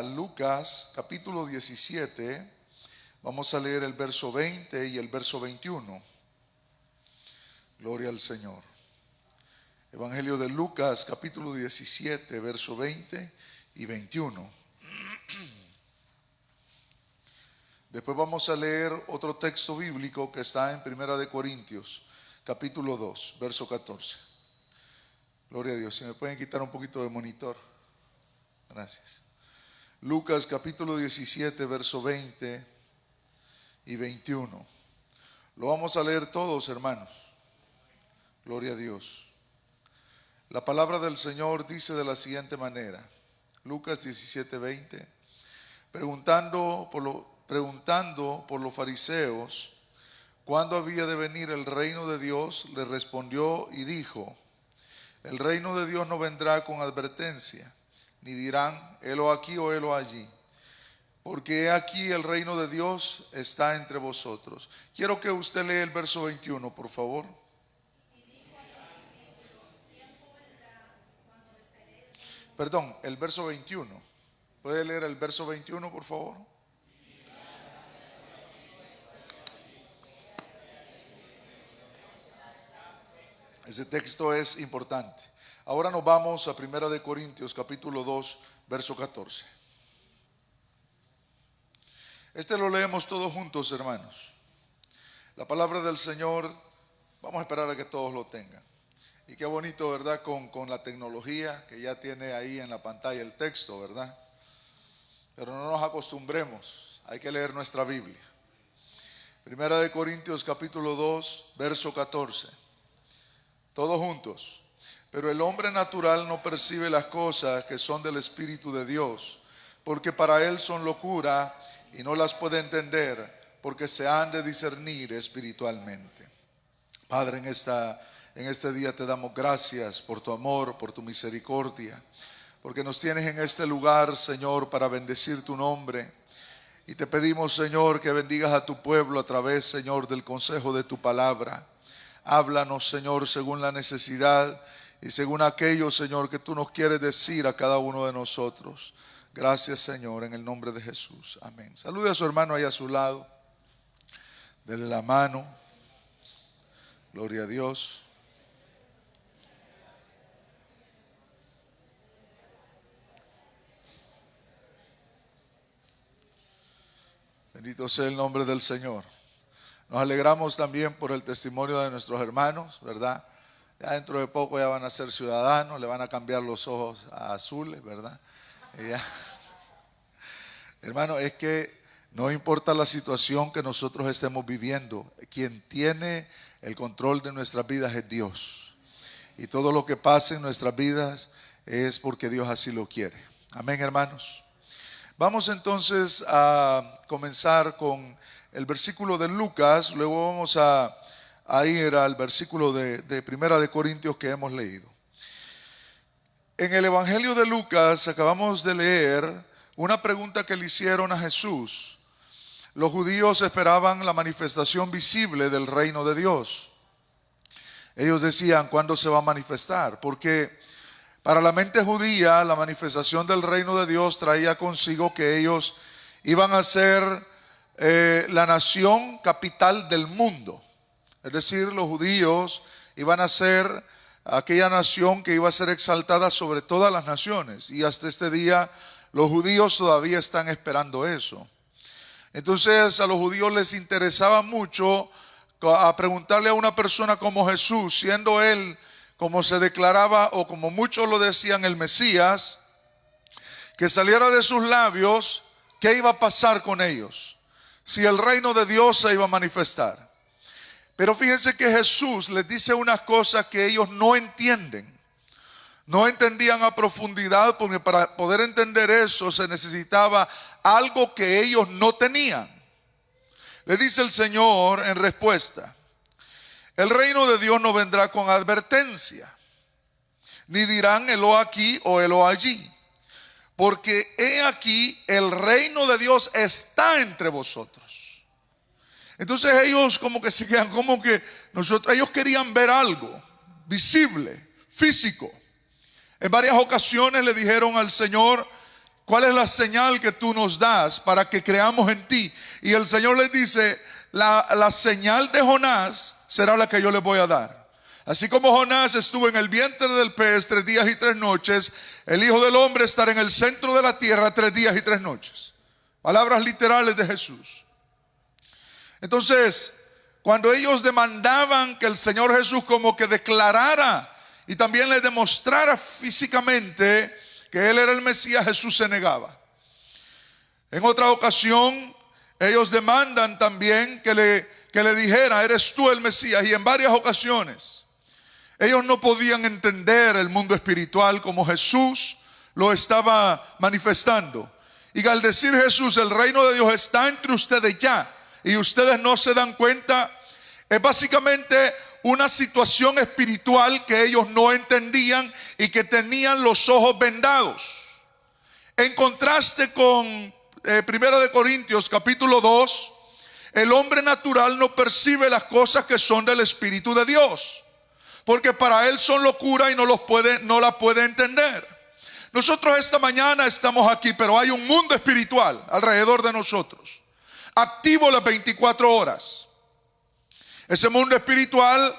Lucas capítulo 17, vamos a leer el verso 20 y el verso 21. Gloria al Señor. Evangelio de Lucas capítulo 17, verso 20 y 21. Después vamos a leer otro texto bíblico que está en Primera de Corintios capítulo 2, verso 14. Gloria a Dios. Si me pueden quitar un poquito de monitor. Gracias. Lucas capítulo 17, verso 20 y 21. Lo vamos a leer todos, hermanos. Gloria a Dios. La palabra del Señor dice de la siguiente manera. Lucas 17, 20. Preguntando por los fariseos cuándo había de venir el reino de Dios, le respondió y dijo: el reino de Dios no vendrá con advertencia, ni dirán, helo aquí o helo allí, porque he aquí el reino de Dios está entre vosotros. Quiero que usted lea el verso 21, por favor. Perdón, el verso 21. ¿Puede leer el verso 21, por favor? Ese texto es importante. Ahora nos vamos a Primera de Corintios capítulo 2, verso 14. Este lo leemos todos juntos, hermanos. La palabra del Señor, vamos a esperar a que todos lo tengan. Y qué bonito, ¿verdad? Con la tecnología que ya tiene ahí en la pantalla el texto, ¿verdad? Pero no nos acostumbremos, hay que leer nuestra Biblia. Primera de Corintios capítulo 2, verso 14. Todos juntos. Pero el hombre natural no percibe las cosas que son del Espíritu de Dios, porque para él son locura y no las puede entender, porque se han de discernir espiritualmente. Padre, en este día te damos gracias por tu amor, por tu misericordia, porque nos tienes en este lugar, Señor, para bendecir tu nombre. Y te pedimos, Señor, que bendigas a tu pueblo a través, Señor, del consejo de tu palabra. Háblanos, Señor, según la necesidad y según aquello, Señor, que tú nos quieres decir a cada uno de nosotros. Gracias, Señor, en el nombre de Jesús. Amén. Salude a su hermano ahí a su lado. Dele la mano. Gloria a Dios. Bendito sea el nombre del Señor. Nos alegramos también por el testimonio de nuestros hermanos, ¿verdad? Ya dentro de poco ya van a ser ciudadanos, le van a cambiar los ojos a azules, ¿verdad? Hermano, es que no importa la situación que nosotros estemos viviendo, quien tiene el control de nuestras vidas es Dios. Y todo lo que pase en nuestras vidas es porque Dios así lo quiere. Amén, hermanos. Vamos entonces a comenzar con el versículo de Lucas, luego vamos a ir al versículo de Primera de Corintios que hemos leído. En el Evangelio de Lucas acabamos de leer una pregunta que le hicieron a Jesús. Los judíos esperaban la manifestación visible del reino de Dios. Ellos decían, ¿cuándo se va a manifestar? Porque para la mente judía la manifestación del reino de Dios traía consigo que ellos iban a ser la nación capital del mundo. Es decir, los judíos iban a ser aquella nación que iba a ser exaltada sobre todas las naciones. Y hasta este día los judíos todavía están esperando eso. Entonces a los judíos les interesaba mucho a preguntarle a una persona como Jesús, siendo él como se declaraba o como muchos lo decían el Mesías, que saliera de sus labios, ¿qué iba a pasar con ellos? Si el reino de Dios se iba a manifestar. Pero fíjense que Jesús les dice unas cosas que ellos no entienden. No entendían a profundidad, porque para poder entender eso se necesitaba algo que ellos no tenían. Le dice el Señor en respuesta: el reino de Dios no vendrá con advertencia, ni dirán helo aquí o helo allí, porque he aquí el reino de Dios está entre vosotros. Entonces ellos como que se quedan, como que ellos querían ver algo visible, físico. En varias ocasiones le dijeron al Señor ¿cuál es la señal que tú nos das para que creamos en ti? Y el Señor les dice, la señal de Jonás será la que yo les voy a dar. Así como Jonás estuvo en el vientre del pez 3 días y 3 noches, el Hijo del Hombre estará en el centro de la tierra 3 días y 3 noches. Palabras literales de Jesús. Entonces, cuando ellos demandaban que el Señor Jesús como que declarara y también les demostrara físicamente que Él era el Mesías, Jesús se negaba. En otra ocasión, ellos demandan también que le dijera, ¿eres tú el Mesías? Y en varias ocasiones, ellos no podían entender el mundo espiritual como Jesús lo estaba manifestando. Y al decir Jesús, el reino de Dios está entre ustedes ya, y ustedes no se dan cuenta, es básicamente una situación espiritual que ellos no entendían y que tenían los ojos vendados. En contraste con 1 de Corintios capítulo 2, el hombre natural no percibe las cosas que son del Espíritu de Dios, porque para él son locura y no la puede entender. Nosotros esta mañana estamos aquí, pero hay un mundo espiritual alrededor de nosotros, activo las 24 horas. Ese mundo espiritual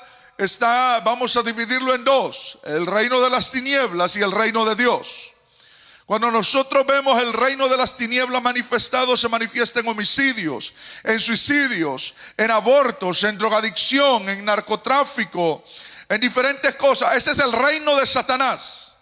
vamos a dividirlo en dos: el reino de las tinieblas y el reino de Dios. Cuando nosotros vemos el reino de las tinieblas manifestado, se manifiesta en homicidios, en suicidios, en abortos, en drogadicción, en narcotráfico, en diferentes cosas. Ese es el reino de Satanás.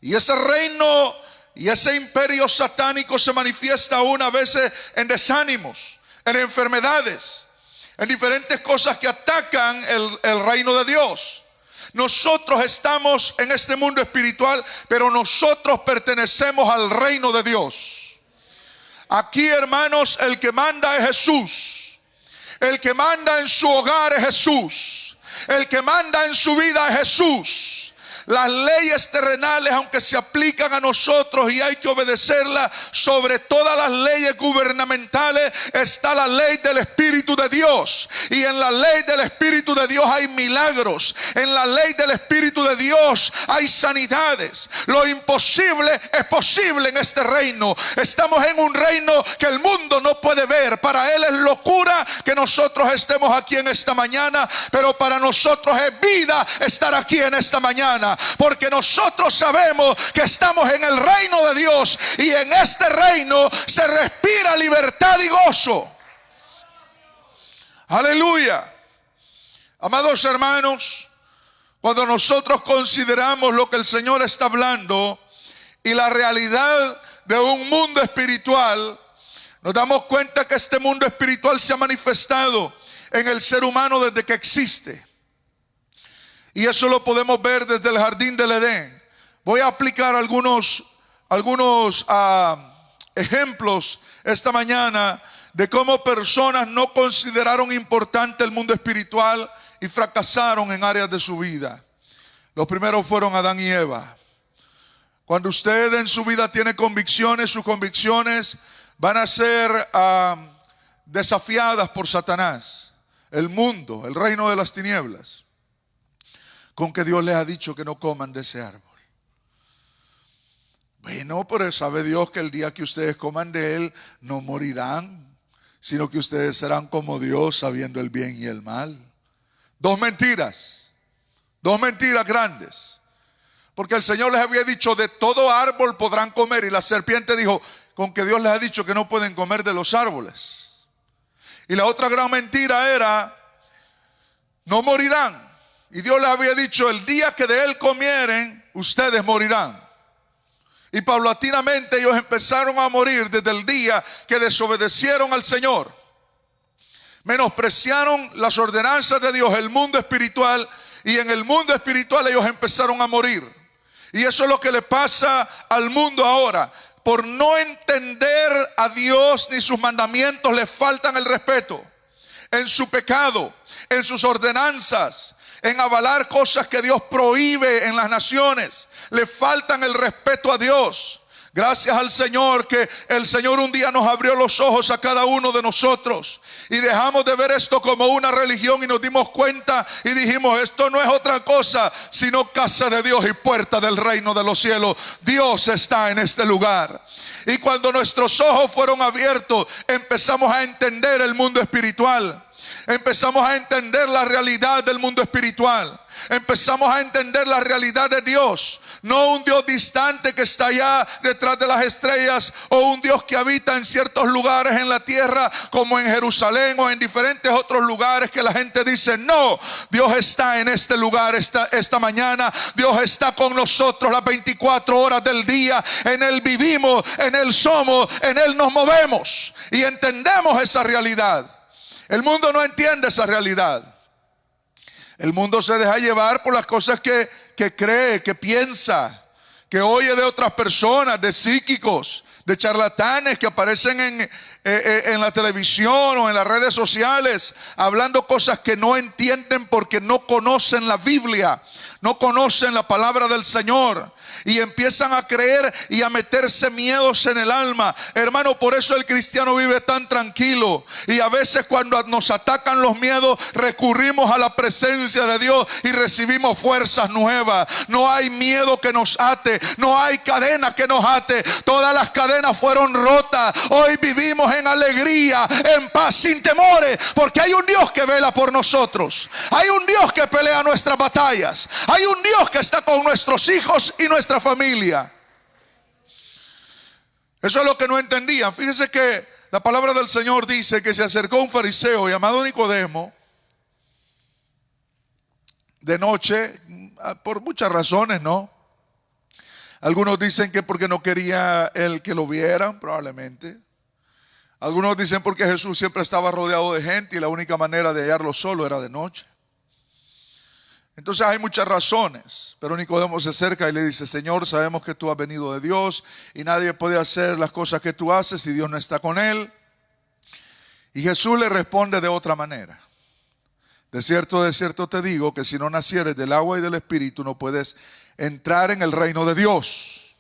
Y ese reino y ese imperio satánico se manifiesta aún a veces en desánimos, en enfermedades, en diferentes cosas que atacan el reino de Dios. Nosotros estamos en este mundo espiritual, pero nosotros pertenecemos al reino de Dios. Aquí, hermanos, el que manda es Jesús. El que manda en su hogar es Jesús. El que manda en su vida es Jesús. Las leyes terrenales, aunque se aplican a nosotros y hay que obedecerlas, sobre todas las leyes gubernamentales está la ley del Espíritu de Dios. Y en la ley del Espíritu de Dios hay milagros. En la ley del Espíritu de Dios hay sanidades. Lo imposible es posible en este reino. Estamos en un reino que el mundo no puede ver. Para él es locura que nosotros estemos aquí en esta mañana, pero para nosotros es vida estar aquí en esta mañana. Porque nosotros sabemos que estamos en el reino de Dios, y en este reino se respira libertad y gozo. Aleluya. Amados hermanos, cuando nosotros consideramos lo que el Señor está hablando y la realidad de un mundo espiritual, nos damos cuenta que este mundo espiritual se ha manifestado en el ser humano desde que existe. Y eso lo podemos ver desde el jardín del Edén. Voy a aplicar algunos ejemplos esta mañana de cómo personas no consideraron importante el mundo espiritual y fracasaron en áreas de su vida. Los primeros fueron Adán y Eva. Cuando usted en su vida tiene convicciones, sus convicciones van a ser desafiadas por Satanás, el mundo, el reino de las tinieblas, con que Dios les ha dicho que no coman de ese árbol. Bueno, pero sabe Dios que el día que ustedes coman de él no morirán, sino que ustedes serán como Dios, sabiendo el bien y el mal. Dos mentiras grandes. Porque el Señor les había dicho, de todo árbol podrán comer, y la serpiente dijo, con que Dios les ha dicho que no pueden comer de los árboles. Y la otra gran mentira era, no morirán. Y Dios les había dicho, el día que de él comieren, ustedes morirán. Y paulatinamente ellos empezaron a morir desde el día que desobedecieron al Señor. Menospreciaron las ordenanzas de Dios, el mundo espiritual. Y en el mundo espiritual ellos empezaron a morir. Y eso es lo que le pasa al mundo ahora. Por no entender a Dios ni sus mandamientos, le faltan el respeto. En su pecado, en sus ordenanzas, en avalar cosas que Dios prohíbe en las naciones, le faltan el respeto a Dios. Gracias al Señor que el Señor un día nos abrió los ojos a cada uno de nosotros y dejamos de ver esto como una religión y nos dimos cuenta y dijimos: esto no es otra cosa sino casa de Dios y puerta del reino de los cielos. Dios está en este lugar. Y cuando nuestros ojos fueron abiertos, empezamos a entender el mundo espiritual. Empezamos a entender la realidad del mundo espiritual. Empezamos a entender la realidad de Dios. No un Dios distante que está allá detrás de las estrellas, o un Dios que habita en ciertos lugares en la tierra como en Jerusalén o en diferentes otros lugares que la gente dice: no, Dios está en este lugar esta mañana. Dios está con nosotros las 24 horas del día. En Él vivimos, en Él somos, en Él nos movemos y entendemos esa realidad. El mundo no entiende esa realidad. El mundo se deja llevar por las cosas que cree, que piensa, que oye de otras personas, de psíquicos, de charlatanes que aparecen en la televisión o en las redes sociales, hablando cosas que no entienden porque no conocen la Biblia, no conocen la palabra del Señor, y empiezan a creer y a meterse miedos en el alma. Hermano, por eso el cristiano vive tan tranquilo, y a veces cuando nos atacan los miedos recurrimos a la presencia de Dios y recibimos fuerzas nuevas. No hay miedo que nos ate, no hay cadena que nos ate. Todas las cadenas fueron rotas. Hoy vivimos en alegría, en paz, sin temores, porque hay un Dios que vela por nosotros. Hay un Dios que pelea nuestras batallas. Hay un Dios que está con nuestros hijos y nuestra familia. Eso es lo que no entendían. Fíjese que la palabra del Señor dice que se acercó un fariseo llamado Nicodemo de noche, por muchas razones, ¿no? Algunos dicen que porque no quería él que lo vieran, probablemente. Algunos dicen porque Jesús siempre estaba rodeado de gente y la única manera de hallarlo solo era de noche. Entonces hay muchas razones, pero Nicodemo se acerca y le dice: Señor, sabemos que tú has venido de Dios y nadie puede hacer las cosas que tú haces si Dios no está con él. Y Jesús le responde de otra manera: de cierto te digo que si no nacieres del agua y del Espíritu no puedes entrar en el reino de Dios.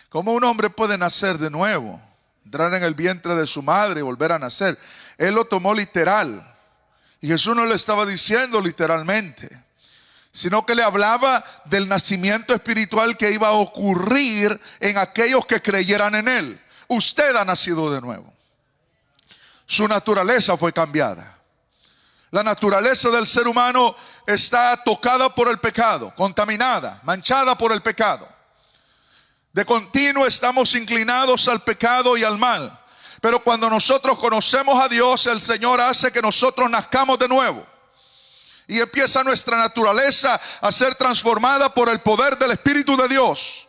¿Cómo un hombre puede nacer de nuevo? Entrar en el vientre de su madre y volver a nacer. Él lo tomó literal. Y Jesús no le estaba diciendo literalmente, sino que le hablaba del nacimiento espiritual que iba a ocurrir en aquellos que creyeran en Él. Usted ha nacido de nuevo. Su naturaleza fue cambiada. La naturaleza del ser humano está tocada por el pecado, contaminada, manchada por el pecado. De continuo estamos inclinados al pecado y al mal. Pero cuando nosotros conocemos a Dios, el Señor hace que nosotros nazcamos de nuevo. Y empieza nuestra naturaleza a ser transformada por el poder del Espíritu de Dios.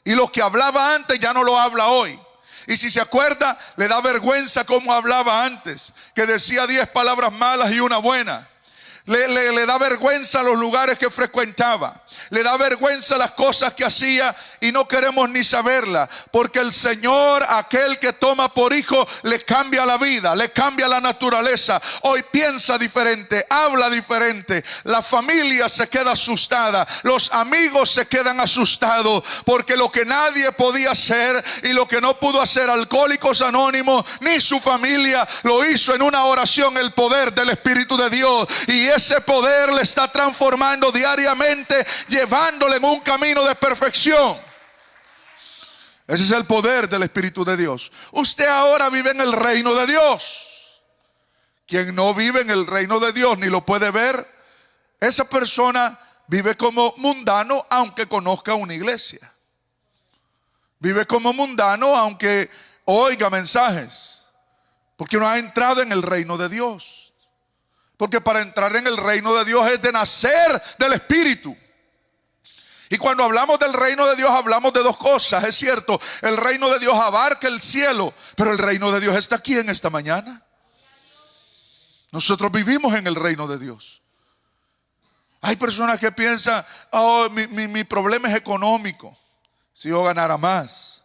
Y lo que hablaba antes ya no lo habla hoy. Y si se acuerda, le da vergüenza cómo hablaba antes, que decía 10 palabras malas y una buena. Le da vergüenza los lugares que frecuentaba. Le da vergüenza las cosas que hacía y no queremos ni saberla. Porque el Señor, aquel que toma por hijo, le cambia la vida, le cambia la naturaleza. Hoy piensa diferente, habla diferente. La familia se queda asustada. Los amigos se quedan asustados. Porque lo que nadie podía hacer y lo que no pudo hacer Alcohólicos Anónimos ni su familia, lo hizo en una oración el poder del Espíritu de Dios. Y ese poder le está transformando diariamente, llevándole en un camino de perfección. Ese es el poder del Espíritu de Dios. Usted ahora vive en el reino de Dios. Quien no vive en el reino de Dios ni lo puede ver, esa persona vive como mundano aunque conozca una iglesia. Vive como mundano aunque oiga mensajes, porque no ha entrado en el reino de Dios. Porque para entrar en el reino de Dios es de nacer del Espíritu. Y cuando hablamos del reino de Dios hablamos de dos cosas. Es cierto, el reino de Dios abarca el cielo, pero el reino de Dios está aquí en esta mañana. Nosotros vivimos en el reino de Dios. Hay personas que piensan: oh, mi problema es económico. Si yo ganara más.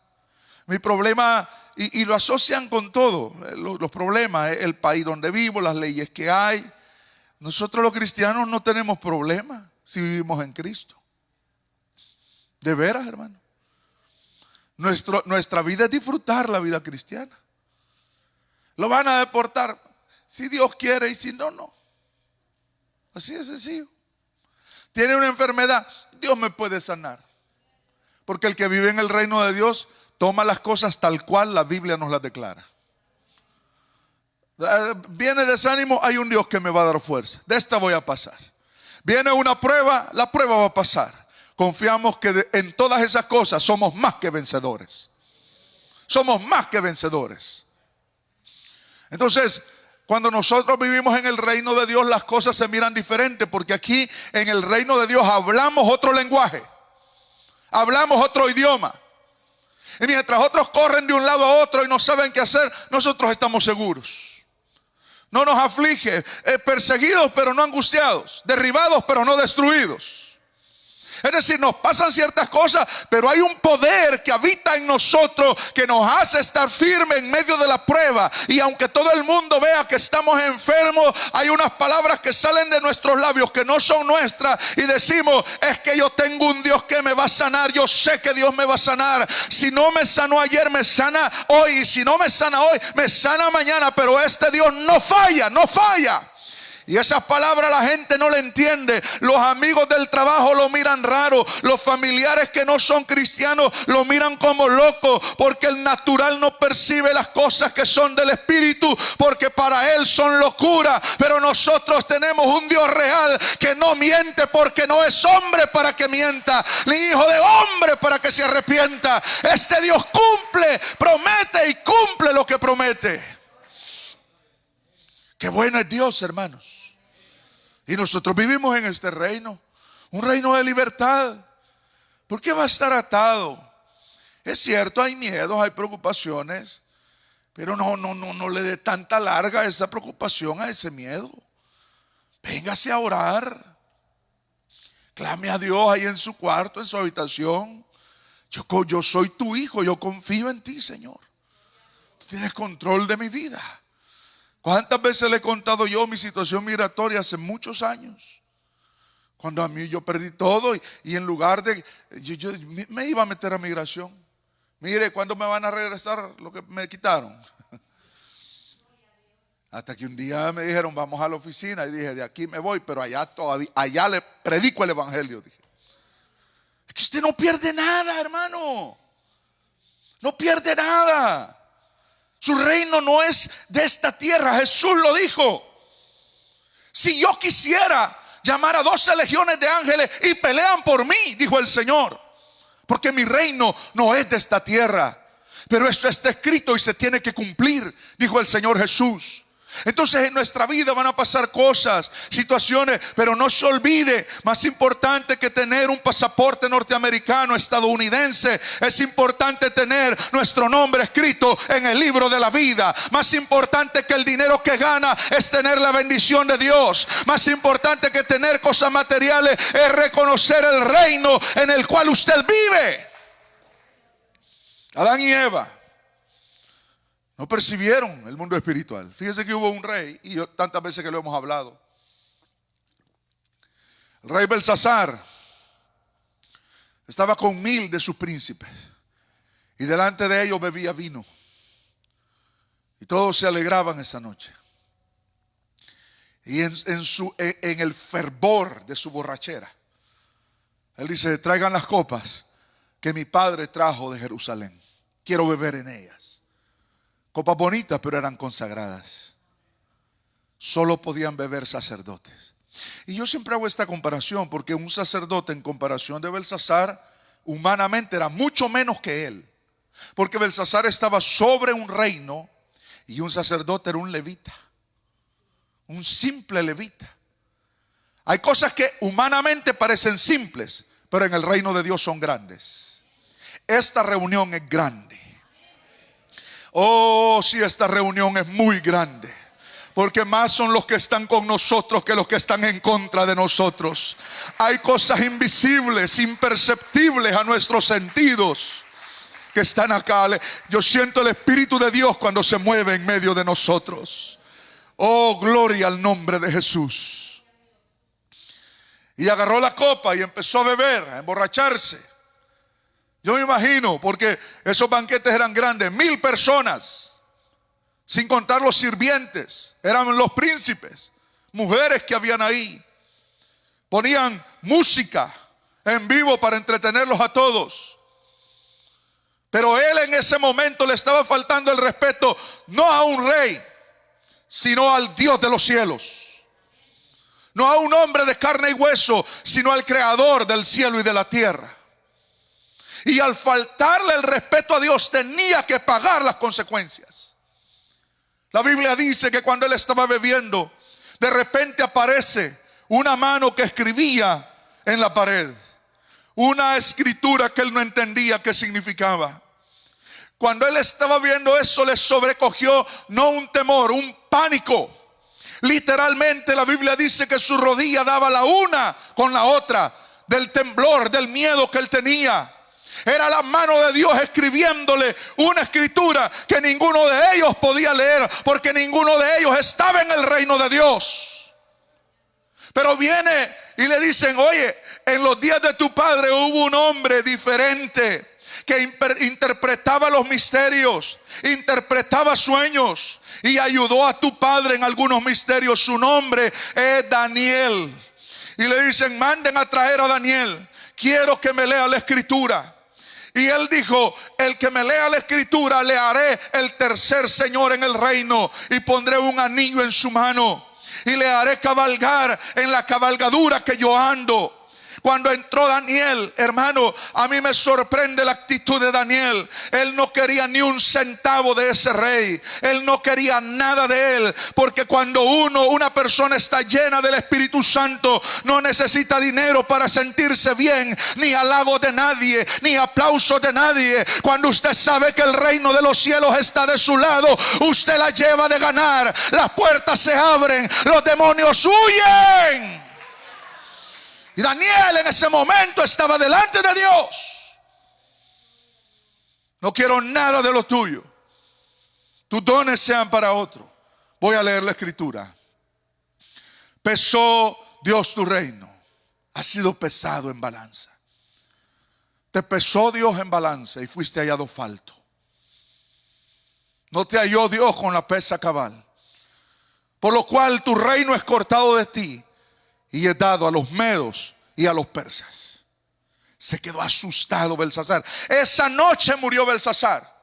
Mi problema, y lo asocian con todo, los problemas, el país donde vivo, las leyes que hay. Nosotros los cristianos no tenemos problemas si vivimos en Cristo. De veras, hermano. Nuestra vida es disfrutar la vida cristiana. Lo van a deportar si Dios quiere y si no, no. Así de sencillo. Tiene una enfermedad, Dios me puede sanar. Porque el que vive en el reino de Dios toma las cosas tal cual la Biblia nos las declara. Viene desánimo, hay un Dios que me va a dar fuerza. De esta voy a pasar. Viene una prueba, la prueba va a pasar. Confiamos que en todas esas cosas somos más que vencedores. Somos más que vencedores. Entonces, cuando nosotros vivimos en el reino de Dios, las cosas se miran diferentes, porque aquí en el reino de Dios hablamos otro lenguaje, hablamos otro idioma. Y mientras otros corren de un lado a otro y no saben qué hacer, nosotros estamos seguros. No nos aflige, perseguidos pero no angustiados, derribados pero no destruidos. Es decir, nos pasan ciertas cosas, pero hay un poder que habita en nosotros que nos hace estar firmes en medio de la prueba. Y aunque todo el mundo vea que estamos enfermos, hay unas palabras que salen de nuestros labios que no son nuestras y decimos: es que yo tengo un Dios que me va a sanar. Yo sé que Dios me va a sanar. Si no me sanó ayer, me sana hoy. Y si no me sana hoy, me sana mañana. Pero este Dios no falla, no falla. Y esas palabras la gente no le entiende. Los amigos del trabajo lo miran raro. Los familiares que no son cristianos lo miran como loco, porque el natural no percibe las cosas que son del Espíritu, porque para él son locura. Pero nosotros tenemos un Dios real que no miente, porque no es hombre para que mienta, ni hijo de hombre para que se arrepienta. Este Dios cumple, promete y cumple lo que promete. Qué bueno es Dios, hermanos. Y nosotros vivimos en este reino, un reino de libertad. ¿Por qué va a estar atado? Es cierto, hay miedos, hay preocupaciones, pero no le dé tanta larga esa preocupación a ese miedo. Véngase a orar. Clame a Dios ahí en su cuarto, en su habitación. Yo soy tu hijo, yo confío en ti, Señor. Tú tienes control de mi vida. ¿Cuántas veces le he contado yo mi situación migratoria hace muchos años? Cuando a mí yo perdí todo y en lugar de... Yo me iba a meter a migración. Mire, ¿cuándo me van a regresar lo que me quitaron? Hasta que un día me dijeron: vamos a la oficina. Y dije: de aquí me voy, pero allá le predico el evangelio. Dije: es que usted no pierde nada, hermano. No pierde nada. Su reino no es de esta tierra. Jesús lo dijo. Si yo quisiera llamar a 12 legiones de ángeles y pelean por mí, dijo el Señor, porque mi reino no es de esta tierra. Pero esto está escrito y se tiene que cumplir, dijo el Señor Jesús. Entonces en nuestra vida van a pasar cosas, situaciones, pero no se olvide, más importante que tener un pasaporte norteamericano, estadounidense, es importante tener nuestro nombre escrito en el libro de la vida. Más importante que el dinero que gana es tener la bendición de Dios. Más importante que tener cosas materiales es reconocer el reino en el cual usted vive. Adán y Eva no percibieron el mundo espiritual. Fíjese que hubo un rey, y tantas veces que lo hemos hablado. El rey Belsasar estaba con 1000 de sus príncipes, y delante de ellos bebía vino, y todos se alegraban esa noche. Y en el fervor de su borrachera, él dice: traigan las copas que mi padre trajo de Jerusalén, quiero beber en ellas. Copas bonitas, pero eran consagradas. Solo podían beber sacerdotes. Y yo siempre hago esta comparación, porque un sacerdote, en comparación de Belsasar, humanamente era mucho menos que él. Porque Belsasar estaba sobre un reino y un sacerdote era un levita, un simple levita. Hay cosas que humanamente parecen simples, pero en el reino de Dios son grandes. Esta reunión es grande. Oh, si esta reunión es muy grande, porque más son los que están con nosotros que los que están en contra de nosotros. Hay cosas invisibles, imperceptibles a nuestros sentidos que están acá. Yo siento el Espíritu de Dios cuando se mueve en medio de nosotros. Oh, gloria al nombre de Jesús. Y agarró la copa y empezó a beber, a emborracharse. Yo me imagino, porque esos banquetes eran grandes, 1000 personas, sin contar los sirvientes, eran los príncipes, mujeres que habían ahí. Ponían música en vivo para entretenerlos a todos. Pero él en ese momento le estaba faltando el respeto, no a un rey, sino al Dios de los cielos. No a un hombre de carne y hueso, sino al creador del cielo y de la tierra. Y al faltarle el respeto a Dios, tenía que pagar las consecuencias. La Biblia dice que cuando él estaba bebiendo, de repente aparece una mano que escribía en la pared. Una escritura que él no entendía qué significaba. Cuando él estaba viendo eso, le sobrecogió no un temor, un pánico. Literalmente la Biblia dice que su rodilla daba la una con la otra, del temblor, del miedo que él tenía. Era la mano de Dios escribiéndole una escritura que ninguno de ellos podía leer, porque ninguno de ellos estaba en el reino de Dios. Pero viene y le dicen: oye, en los días de tu padre hubo un hombre diferente que interpretaba los misterios, interpretaba sueños y ayudó a tu padre en algunos misterios. Su nombre es Daniel. Y le dicen: manden a traer a Daniel, quiero que me lea la escritura. Y él dijo: el que me lea la escritura, le haré el tercer señor en el reino y pondré un anillo en su mano y le haré cabalgar en la cabalgadura que yo ando. Cuando entró Daniel, hermano, a mí me sorprende la actitud de Daniel. Él no quería ni un centavo de ese rey. Él no quería nada de él. Porque cuando una persona está llena del Espíritu Santo, no necesita dinero para sentirse bien, ni halago de nadie, ni aplauso de nadie. Cuando usted sabe que el reino de los cielos está de su lado, usted la lleva de ganar. Las puertas se abren, los demonios huyen. Y Daniel en ese momento estaba delante de Dios. No quiero nada de lo tuyo. Tus dones sean para otro. Voy a leer la escritura. Pesó Dios tu reino. Ha sido pesado en balanza. Te pesó Dios en balanza y fuiste hallado falto. No te halló Dios con la pesa cabal. Por lo cual tu reino es cortado de ti y es dado a los medos y a los persas. Se quedó asustado Belsasar. Esa noche murió Belsasar.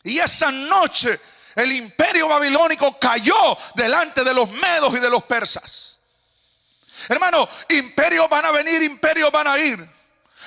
Y esa noche el imperio babilónico cayó delante de los medos y de los persas. Hermano, imperios van a venir, imperios van a ir.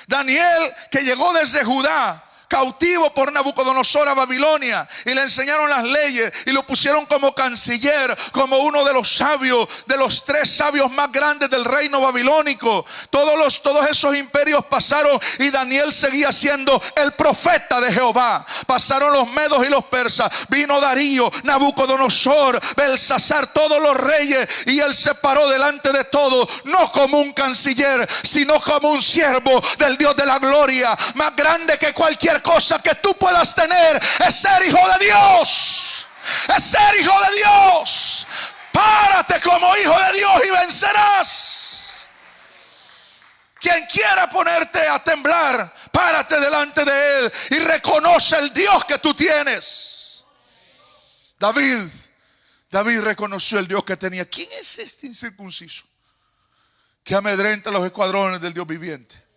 Daniel, que llegó desde Judá, cautivo por Nabucodonosor a Babilonia, y le enseñaron las leyes y lo pusieron como canciller, como uno de los sabios, de los 3 sabios más grandes del reino babilónico. Todos esos imperios pasaron y Daniel seguía siendo el profeta de Jehová. Pasaron los medos y los persas, vino Darío, Nabucodonosor, Belsasar, todos los reyes, y él se paró delante de todos, no como un canciller, sino como un siervo del Dios de la gloria. Más grande que cualquier cosa que tú puedas tener es ser hijo de Dios. Es ser hijo de Dios. Párate como hijo de Dios y vencerás. Quien quiera ponerte a temblar, párate delante de él y reconoce el Dios que tú tienes. David reconoció el Dios que tenía. ¿Quién es este incircunciso que amedrenta los escuadrones del Dios viviente?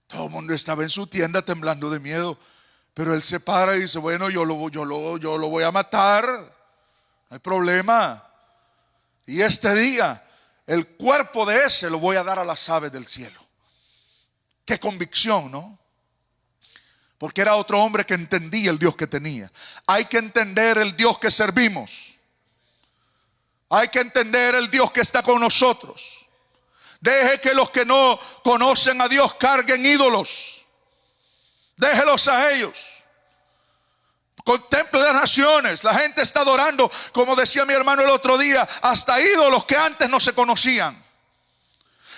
Todo el mundo estaba en su tienda temblando de miedo, pero él se para y dice: bueno, yo lo voy a matar, no hay problema. Y este día el cuerpo de ese lo voy a dar a las aves del cielo. Qué convicción, ¿no? Porque era otro hombre que entendía el Dios que tenía. Hay que entender el Dios que servimos. Hay que entender el Dios que está con nosotros. Deje que los que no conocen a Dios carguen ídolos. Déjelos a ellos. Contemple las naciones. La gente está adorando, como decía mi hermano el otro día, hasta ídolos que antes no se conocían.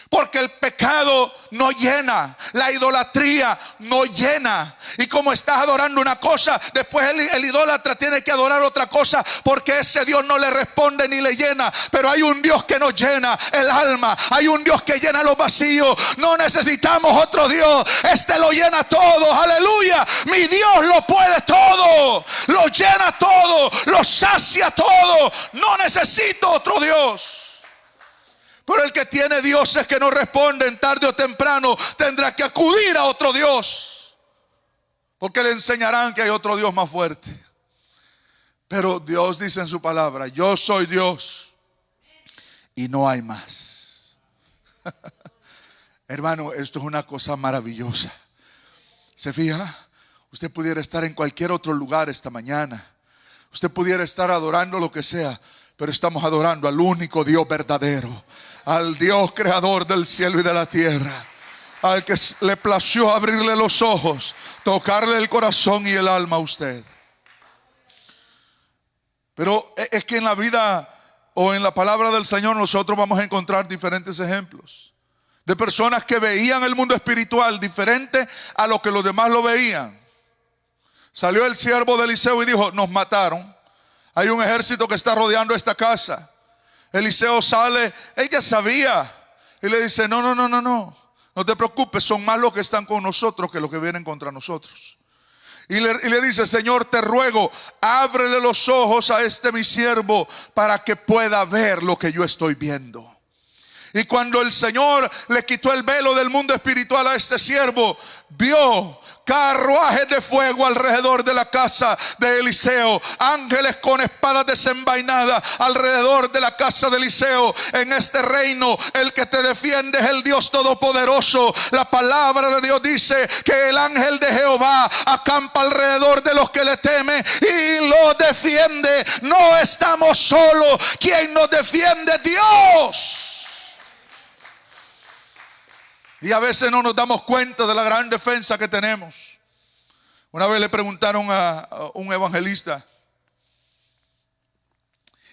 Porque el pecado no llena, la idolatría no llena. Y como estás adorando una cosa, después el idólatra tiene que adorar otra cosa, porque ese Dios no le responde ni le llena. Pero hay un Dios que nos llena el alma, hay un Dios que llena los vacíos. No necesitamos otro Dios, este lo llena todo. Aleluya, mi Dios lo puede todo, lo llena todo, lo sacia todo. No necesito otro Dios. Pero el que tiene dioses que no responden, tarde o temprano tendrá que acudir a otro Dios, porque le enseñarán que hay otro Dios más fuerte. Pero Dios dice en su palabra: yo soy Dios y no hay más. Hermano, esto es una cosa maravillosa. ¿Se fija? Usted pudiera estar en cualquier otro lugar esta mañana, usted pudiera estar adorando lo que sea, pero estamos adorando al único Dios verdadero, al Dios creador del cielo y de la tierra, al que le plació abrirle los ojos, tocarle el corazón y el alma a usted. Pero es que en la vida o en la palabra del Señor nosotros vamos a encontrar diferentes ejemplos de personas que veían el mundo espiritual diferente a lo que los demás lo veían. Salió el siervo de Eliseo y dijo: nos mataron, hay un ejército que está rodeando esta casa. Eliseo sale, ella sabía, y le dice: no te preocupes, son más los que están con nosotros que los que vienen contra nosotros. Y le dice: Señor, te ruego, ábrele los ojos a este mi siervo para que pueda ver lo que yo estoy viendo. Y cuando el Señor le quitó el velo del mundo espiritual a este siervo, vio carruajes de fuego alrededor de la casa de Eliseo, ángeles con espadas desenvainadas alrededor de la casa de Eliseo. En este reino el que te defiende es el Dios todopoderoso. La palabra de Dios dice que el ángel de Jehová acampa alrededor de los que le temen y los defiende. No estamos solos, quien nos defiende es Dios. Y a veces no nos damos cuenta de la gran defensa que tenemos. Una vez le preguntaron a un evangelista: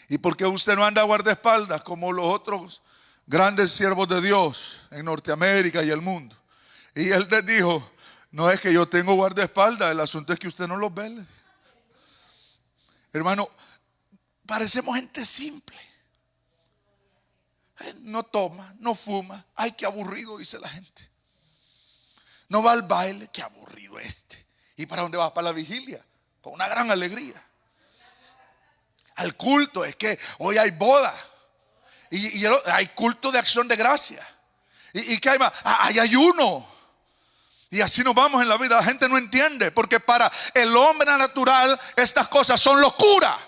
¿y por qué usted no anda a guardaespaldas como los otros grandes siervos de Dios en Norteamérica y el mundo? Y él les dijo: no es que yo tengo guardaespaldas, el asunto es que usted no los ve. Hermano, parecemos gente simple. No toma, no fuma. Ay, qué aburrido, dice la gente. No va al baile, qué aburrido este. ¿Y para dónde vas? Para la vigilia, con una gran alegría. Al culto, es que hoy hay boda. Y hay culto de acción de gracia. ¿Y qué hay más? Hay ayuno. Y así nos vamos en la vida. La gente no entiende, porque para el hombre natural estas cosas son locura.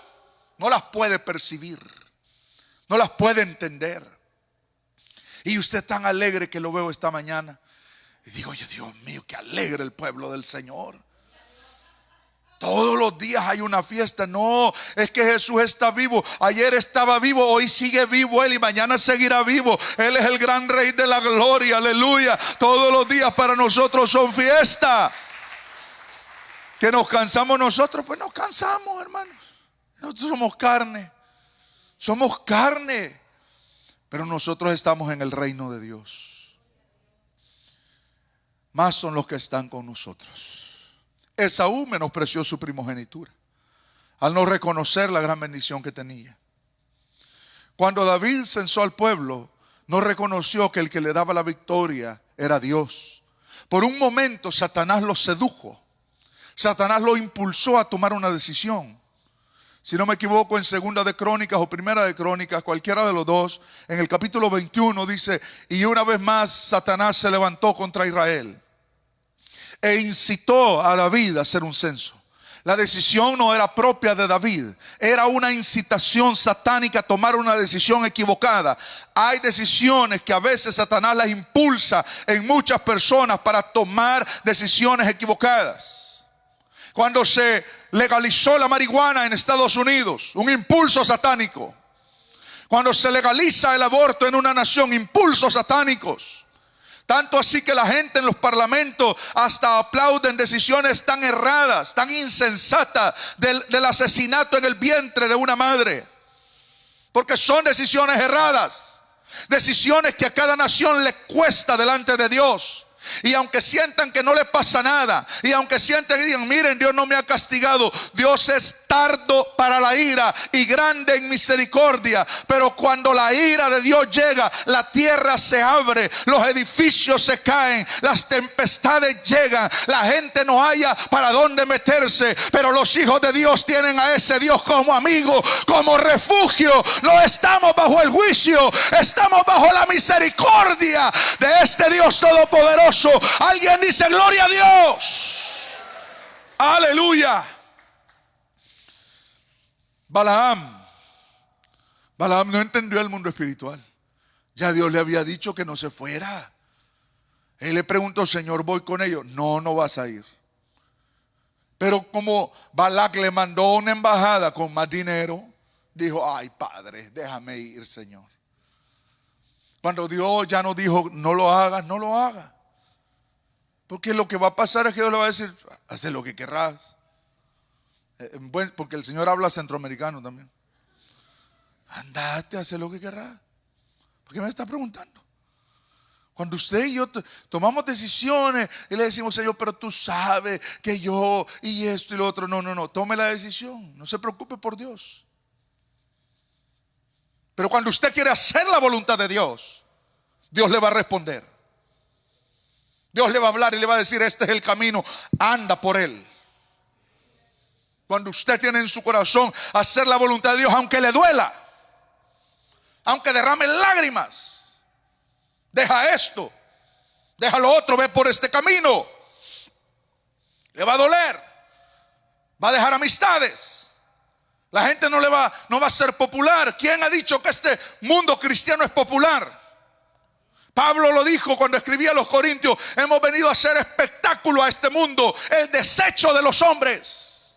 No las puede percibir, no las puede entender. Y usted tan alegre que lo veo esta mañana. Y digo: oye, Dios mío, qué alegre el pueblo del Señor. Todos los días hay una fiesta. No, es que Jesús está vivo. Ayer estaba vivo, hoy sigue vivo Él y mañana seguirá vivo. Él es el gran Rey de la gloria, aleluya. Todos los días para nosotros son fiesta. ¿Que nos cansamos nosotros? Pues nos cansamos, hermanos. Nosotros somos carne. Somos carne. Pero nosotros estamos en el reino de Dios. Más son los que están con nosotros. Esaú menospreció su primogenitura al no reconocer la gran bendición que tenía. Cuando David censó al pueblo, no reconoció que el que le daba la victoria era Dios. Por un momento Satanás lo sedujo. Satanás lo impulsó a tomar una decisión. Si no me equivoco, en Segunda de Crónicas o Primera de Crónicas, cualquiera de los dos, en el capítulo 21 dice: y una vez más Satanás se levantó contra Israel e incitó a David a hacer un censo. La decisión no era propia de David, era una incitación satánica a tomar una decisión equivocada. Hay decisiones que a veces Satanás las impulsa en muchas personas para tomar decisiones equivocadas. Cuando se legalizó la marihuana en Estados Unidos, un impulso satánico. Cuando se legaliza el aborto en una nación, impulsos satánicos. Tanto así que la gente en los parlamentos hasta aplauden decisiones tan erradas, tan insensatas del asesinato en el vientre de una madre. Porque son decisiones erradas. Decisiones que a cada nación le cuesta delante de Dios. Y aunque sientan que no le pasa nada, y aunque sientan y digan, miren, Dios no me ha castigado, Dios es tardo para la ira y grande en misericordia. Pero cuando la ira de Dios llega, la tierra se abre, los edificios se caen, las tempestades llegan, la gente no haya para dónde meterse. Pero los hijos de Dios tienen a ese Dios como amigo, como refugio. No estamos bajo el juicio, estamos bajo la misericordia de este Dios todopoderoso. Alguien dice gloria a Dios. Aleluya. Balaam no entendió el mundo espiritual. Ya Dios le había dicho que no se fuera. Él le preguntó, Señor, ¿voy con ellos? No, no vas a ir. Pero como Balac le mandó una embajada con más dinero, dijo, ay Padre, déjame ir, Señor. Cuando Dios ya nos dijo, no lo hagas, no lo hagas. Porque lo que va a pasar es que Dios le va a decir, haz lo que querrás. Porque el Señor habla centroamericano también. Andate, haz lo que querrás. ¿Por qué me está preguntando? Cuando usted y yo tomamos decisiones y le decimos, Señor, pero tú sabes que yo y esto y lo otro. No, tome la decisión. No se preocupe por Dios. Pero cuando usted quiere hacer la voluntad de Dios, Dios le va a responder. Dios le va a hablar y le va a decir, este es el camino, anda por él. Cuando usted tiene en su corazón hacer la voluntad de Dios, aunque le duela, aunque derrame lágrimas, deja esto, deja lo otro, ve por este camino. Le va a doler, va a dejar amistades. La gente no va a ser popular. ¿Quién ha dicho que este mundo cristiano es popular? Pablo lo dijo cuando escribía a los Corintios, hemos venido a hacer espectáculo a este mundo, el desecho de los hombres.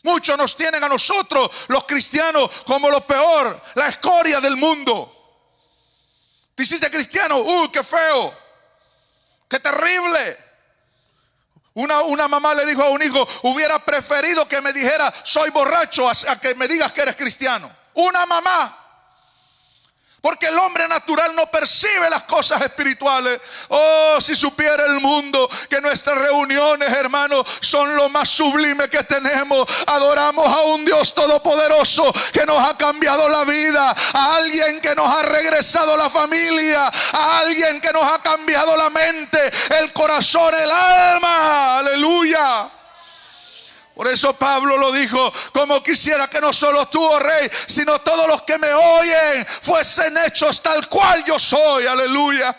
Muchos nos tienen a nosotros, los cristianos, como lo peor, la escoria del mundo. Te hiciste cristiano, qué feo, qué terrible. Una mamá le dijo a un hijo, hubiera preferido que me dijera soy borracho a que me digas que eres cristiano. Una mamá. Porque el hombre natural no percibe las cosas espirituales. Oh, si supiera el mundo que nuestras reuniones, hermanos, son lo más sublime que tenemos. Adoramos a un Dios todopoderoso que nos ha cambiado la vida, a alguien que nos ha regresado la familia, a alguien que nos ha cambiado la mente, el corazón, el alma. Aleluya. Por eso Pablo lo dijo, como quisiera que no solo tú, oh rey, sino todos los que me oyen fuesen hechos tal cual yo soy. Aleluya.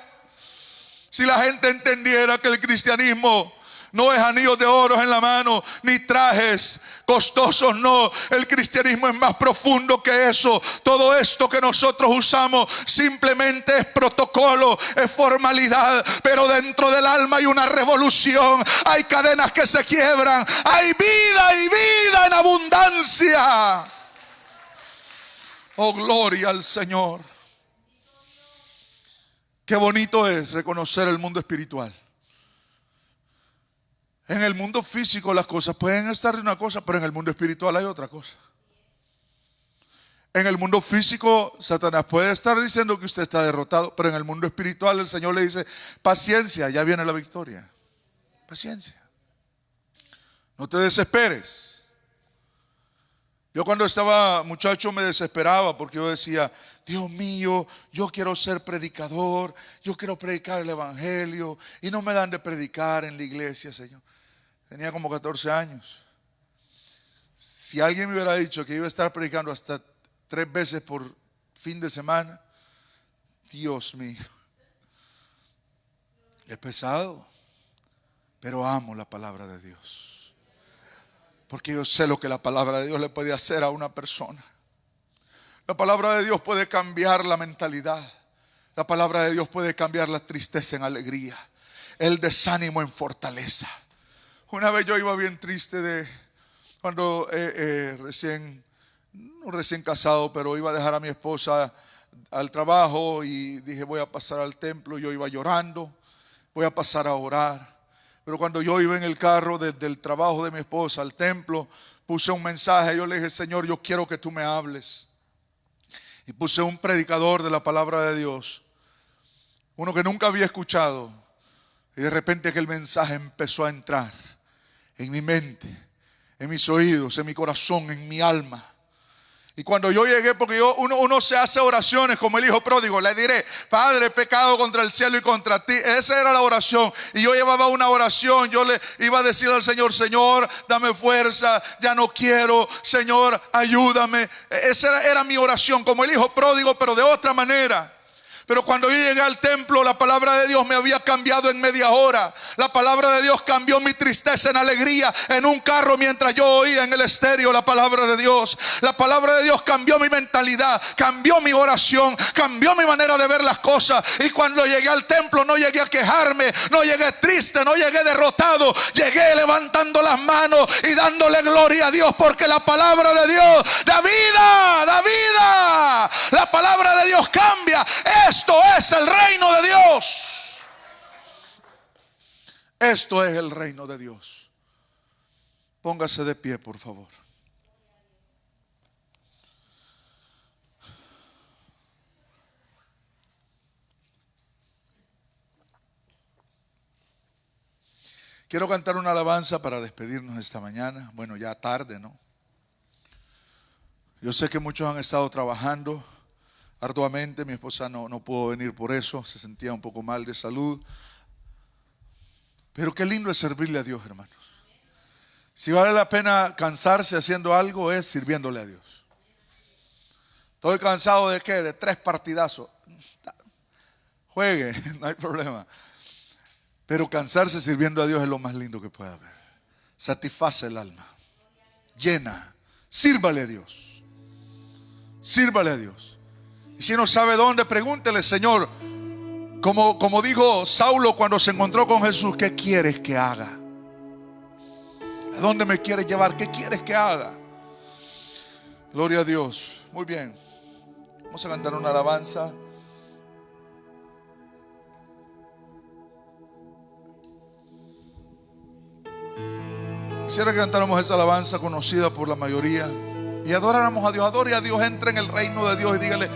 Si la gente entendiera que el cristianismo no es anillos de oro en la mano, ni trajes costosos, no. El cristianismo es más profundo que eso. Todo esto que nosotros usamos simplemente es protocolo, es formalidad. Pero dentro del alma hay una revolución. Hay cadenas que se quiebran. Hay vida y vida en abundancia. Oh, gloria al Señor. Qué bonito es reconocer el mundo espiritual. En el mundo físico las cosas pueden estar de una cosa, pero en el mundo espiritual hay otra cosa. En el mundo físico Satanás puede estar diciendo que usted está derrotado, pero en el mundo espiritual el Señor le dice, paciencia, ya viene la victoria. Paciencia. No te desesperes. Yo cuando estaba muchacho me desesperaba porque yo decía, Dios mío, yo quiero ser predicador, yo quiero predicar el evangelio y no me dan de predicar en la iglesia, Señor. Tenía como 14 años. Si alguien me hubiera dicho que iba a estar predicando hasta 3 veces por fin de semana, Dios mío, es pesado, pero amo la palabra de Dios. Porque yo sé lo que la palabra de Dios le puede hacer a una persona. La palabra de Dios puede cambiar la mentalidad. La palabra de Dios puede cambiar la tristeza en alegría, el desánimo en fortaleza. Una vez yo iba bien triste cuando no recién casado, pero iba a dejar a mi esposa al trabajo y dije voy a pasar al templo. Yo iba llorando, voy a pasar a orar. Pero cuando yo iba en el carro desde el trabajo de mi esposa al templo, puse un mensaje. Yo le dije, Señor, yo quiero que tú me hables. y puse un predicador de la palabra de Dios, uno que nunca había escuchado, y de repente aquel mensaje empezó a entrar en mi mente, en mis oídos, en mi corazón, en mi alma. Y cuando yo llegué, porque uno se hace oraciones como el hijo pródigo, le diré: Padre, he pecado contra el cielo y contra ti. Esa era la oración. Y yo llevaba una oración, yo le iba a decir al Señor: Señor, dame fuerza, ya no quiero, Señor, ayúdame. Esa era mi oración, como el hijo pródigo, pero de otra manera. Pero cuando yo llegué al templo, la palabra de Dios me había cambiado en media hora. La palabra de Dios cambió mi tristeza en alegría en un carro mientras yo oía en el estéreo la palabra de Dios. La palabra de Dios cambió mi mentalidad, cambió mi oración, cambió mi manera de ver las cosas. Y cuando llegué al templo no llegué a quejarme, no llegué triste, no llegué derrotado. Llegué levantando las manos y dándole gloria a Dios, porque la palabra de Dios da vida, da vida. La palabra de Dios cambia. Esto es el reino de Dios. Esto es el reino de Dios. Póngase de pie, por favor. Quiero cantar una alabanza para despedirnos esta mañana. Bueno, ya tarde, ¿no? Yo sé que muchos han estado trabajando arduamente. Mi esposa no pudo venir por eso, se sentía un poco mal de salud. Pero qué lindo es servirle a Dios, hermanos. Si vale la pena cansarse haciendo algo, es sirviéndole a Dios. Estoy cansado de ¿qué? De 3 partidazos. Juegue, no hay problema. Pero cansarse sirviendo a Dios es lo más lindo que puede haber. Satisface el alma, llena. Sírvale a Dios. Sírvale a Dios. Y si no sabe dónde, pregúntele: Señor, como dijo Saulo cuando se encontró con Jesús: ¿qué quieres que haga? ¿A dónde me quieres llevar? ¿Qué quieres que haga? Gloria a Dios. Muy bien. Vamos a cantar una alabanza. Quisiera que cantáramos esa alabanza conocida por la mayoría y adoráramos a Dios. Adore a Dios, entre en el reino de Dios y dígale: